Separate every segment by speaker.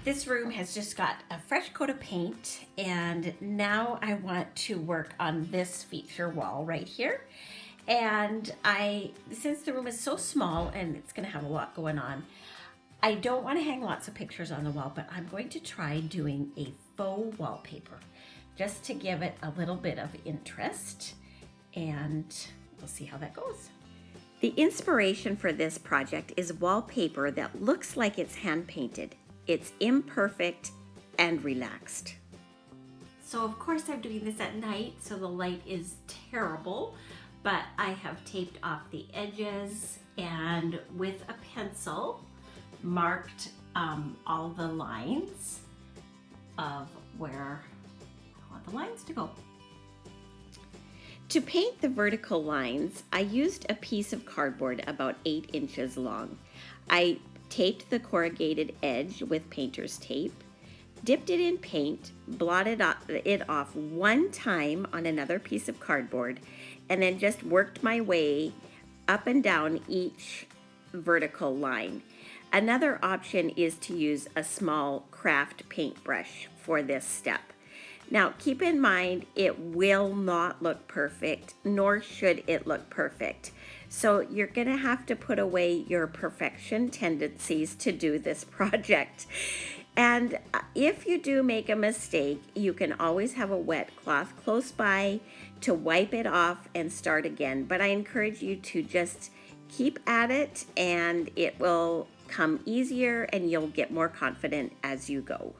Speaker 1: This room has just got a fresh coat of paint, and now I want to work on this feature wall right here. And since the room is so small and it's gonna have a lot going on, I don't want to hang lots of pictures on the wall, but I'm going to try doing a faux wallpaper just to give it a little bit of interest, and we'll see how that goes. The inspiration for this project is wallpaper that looks like it's hand painted. It's imperfect and relaxed. So of course I'm doing this at night, so the light is terrible, but I have taped off the edges and with a pencil marked all the lines of where I want the lines to go. To paint the vertical lines, I used a piece of cardboard about 8 inches long. I taped the corrugated edge with painter's tape, dipped it in paint, blotted it off one time on another piece of cardboard, and then just worked my way up and down each vertical line. Another option is to use a small craft paintbrush for this step. Now, keep in mind, it will not look perfect, nor should it look perfect. So you're gonna have to put away your perfection tendencies to do this project. And if you do make a mistake, you can always have a wet cloth close by to wipe it off and start again. But I encourage you to just keep at it, and it will come easier and you'll get more confident as you go.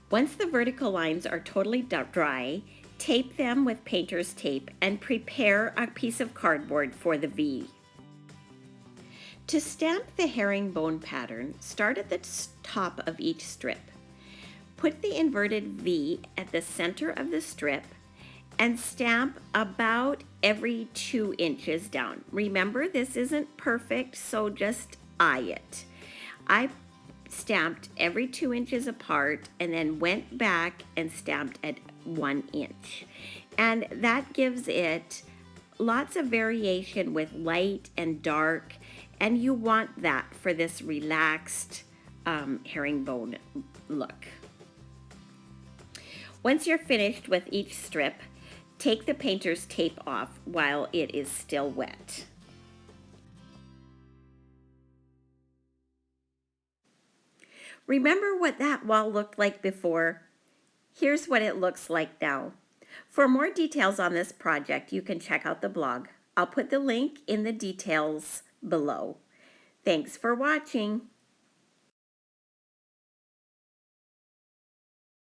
Speaker 1: Once the vertical lines are totally dry, tape them with painter's tape and prepare a piece of cardboard for the V. To stamp the herringbone pattern, start at the top of each strip. Put the inverted V at the center of the strip and stamp about every 2 inches down. Remember, this isn't perfect, so just eye it. I stamped every 2 inches apart and then went back and stamped at 1 inch. And that gives it lots of variation with light and dark, and you want that for this relaxed herringbone look. Once you're finished with each strip, take the painter's tape off while it is still wet. Remember what that wall looked like before? Here's what it looks like now. For more details on this project, you can check out the blog. I'll put the link in the details below. Thanks for watching.